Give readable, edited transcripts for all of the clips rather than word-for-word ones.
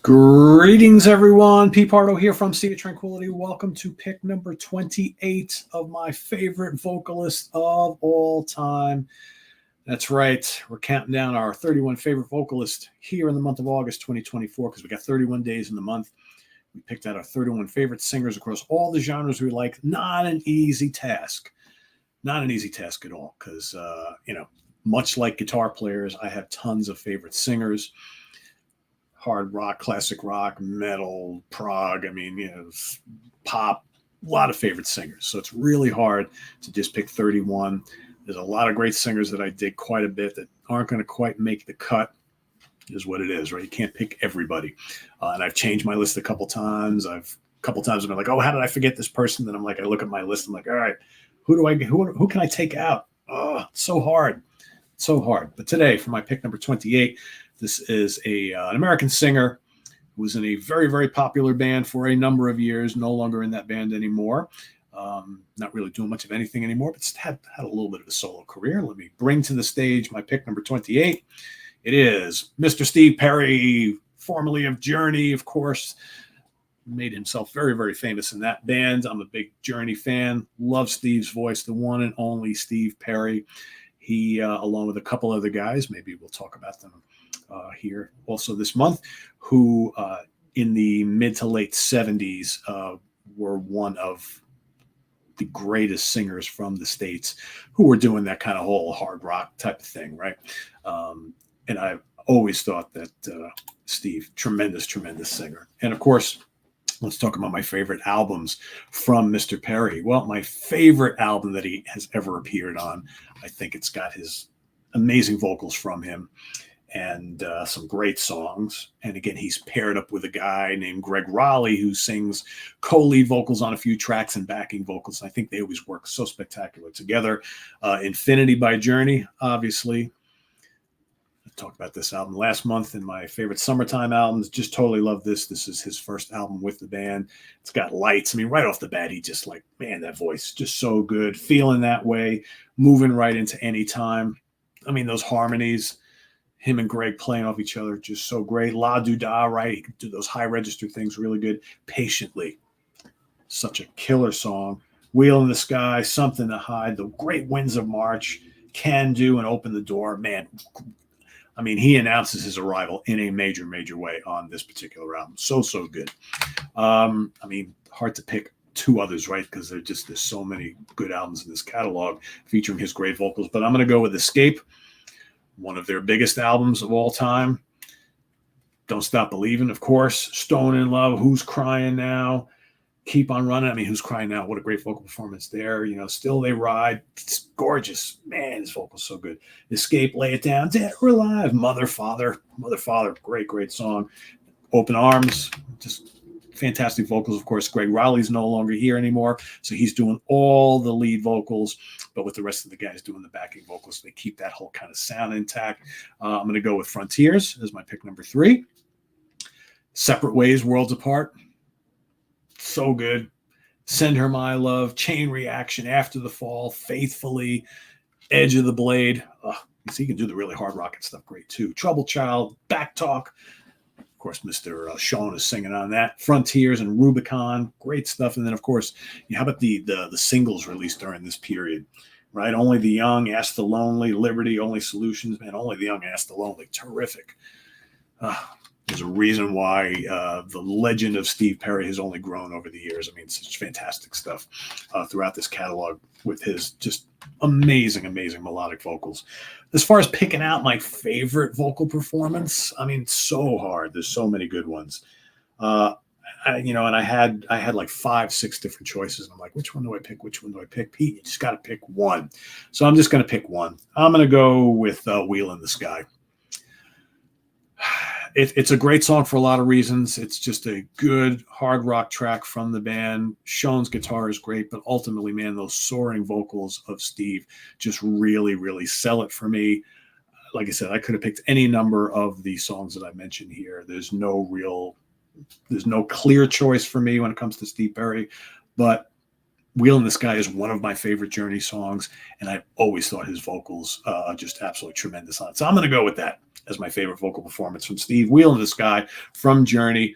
Greetings, everyone. Pete Pardo here from Sea of Tranquility. Welcome to pick number 28 of my favorite vocalist of all time. That's right. We're counting down our 31 favorite vocalists here in the month of August 2024 because we got 31 days in the month. We picked out our 31 favorite singers across all the genres we like. Not an easy task. Not an easy task at all because, much like guitar players, I have tons of favorite singers. Hard rock, classic rock, metal, prog, pop, a lot of favorite singers. So it's really hard to just pick 31. There's a lot of great singers that I dig quite a bit that aren't going to quite make the cut, is what it is, right? You can't pick everybody. And I've changed my list a couple times. I've been like, oh, how did I forget this person? Then I'm like, I look at my list. I'm like, all right, who can I take out? Oh, it's so hard. So hard. But today, for my pick number 28, this is an American singer who was in a very, very popular band for a number of years, no longer in that band anymore. Not really doing much of anything anymore, but had a little bit of a solo career. Let me bring to the stage my pick number 28. It is Mr. Steve Perry, formerly of Journey, of course. Made himself very, very famous in that band. I'm a big Journey fan. Love Steve's voice, the one and only Steve Perry. He, along with a couple other guys, maybe we'll talk about them here also this month, who in the mid to late 70s were one of the greatest singers from the States who were doing that kind of whole hard rock type of thing, right? And I've always thought that Steve, tremendous, tremendous singer. And of course, let's talk about my favorite albums from Mr. Perry. Well, my favorite album that he has ever appeared on, I think it's got his amazing vocals from him and some great songs. And again, he's paired up with a guy named Greg Raleigh who sings co-lead vocals on a few tracks and backing vocals. I think they always work so spectacular together. Infinity by Journey, obviously. I talked about this album last month in my favorite summertime albums. Just totally love this. This is his first album with the band. It's got lights. I mean, right off the bat, he just like, man, that voice just so good. Feeling that way, moving right into any time. I mean, those harmonies, him and Greg playing off each other, just so great. La Doo Da, right? He can do those high register things really good. Patiently, such a killer song. Wheel in the Sky, Something to Hide, The Great Winds of March, Can Do, and Open the Door. Man, I mean, he announces his arrival in a major, major way on this particular album. So, so good. Hard to pick two others, right? Because there's so many good albums in this catalog featuring his great vocals. But I'm going to go with Escape, one of their biggest albums of all time. Don't Stop Believing, of course. Stone in Love, Who's Crying Now, Keep on Running. I mean, Who's Crying Now? What a great vocal performance there. Still They Ride. It's gorgeous. Man, his vocal's so good. Escape, Lay It Down, Dead or Alive. Mother, Father. Great, great song. Open Arms, just fantastic vocals. Of course, Greg Raleigh's no longer here anymore, so he's doing all the lead vocals, but with the rest of the guys doing the backing vocals, they keep that whole kind of sound intact. I'm going to go with Frontiers as my pick number 3. Separate Ways, Worlds Apart. So good. Send Her My Love, Chain Reaction, After the Fall, Faithfully, Edge of the Blade. He can do the really hard rocket stuff great too. Trouble Child, Back Talk. Of course, Mr. Sean is singing on that. Frontiers and Rubicon, great stuff. And then, of course, how about the singles released during this period, right? Only the Young, Ask the Lonely, Liberty, Only Solutions. Man, Only the Young, Ask the Lonely, terrific. There's a reason why the legend of Steve Perry has only grown over the years. I mean, such fantastic stuff throughout this catalog with his just amazing, amazing melodic vocals. As far as picking out my favorite vocal performance, I mean, so hard. There's so many good ones. And I had like 5-6 different choices. And I'm like, which one do I pick? Which one do I pick? Pete, you just got to pick one. So I'm just going to pick one. I'm going to go with Wheel in the Sky. It's a great song for a lot of reasons. It's just a good hard rock track from the band. Sean's guitar is great, but ultimately, man, those soaring vocals of Steve just really, really sell it for me. Like I said, I could have picked any number of the songs that I mentioned here. There's no clear choice for me when it comes to Steve Perry, but Wheeling This Guy is one of my favorite Journey songs, and I've always thought his vocals are just absolutely tremendous on it. So I'm going to go with that as my favorite vocal performance from Steve. Wheeling This Guy from Journey.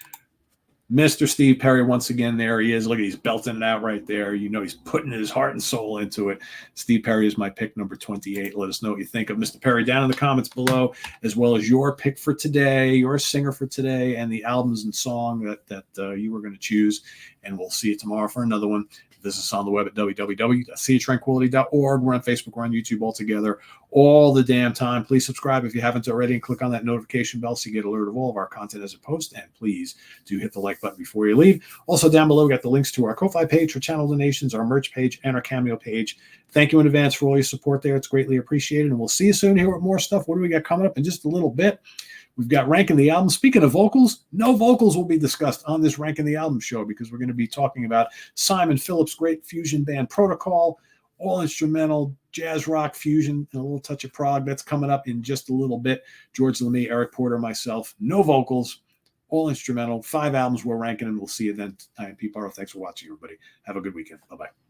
Mr. Steve Perry, once again, there he is. Look at, he's belting it out right there. You know, he's putting his heart and soul into it. Steve Perry is my pick number 28. Let us know what you think of Mr. Perry down in the comments below, as well as your pick for today, your singer for today, and the albums and song that you were going to choose. And we'll see you tomorrow for another one. Visit us on the web at www.seatranquility.org. We're on Facebook. We're on YouTube all together all the damn time. Please subscribe if you haven't already and click on that notification bell so you get alert of all of our content as it posts. And please do hit the like button before you leave. Also, down below, we got the links to our Ko-Fi page for channel donations, our merch page, and our Cameo page. Thank you in advance for all your support there. It's greatly appreciated. And we'll see you soon here with more stuff. What do we got coming up in just a little bit? We've got Ranking the Album. Speaking of vocals, no vocals will be discussed on this Ranking the Album show because we're going to be talking about Simon Phillips' great fusion band Protocol, all instrumental, jazz rock fusion, and a little touch of prog. That's coming up in just a little bit. George LeMay, Eric Porter, myself, no vocals, all instrumental. 5 albums we're ranking, and we'll see you then. I am Pete Pardo. Thanks for watching, everybody. Have a good weekend. Bye-bye.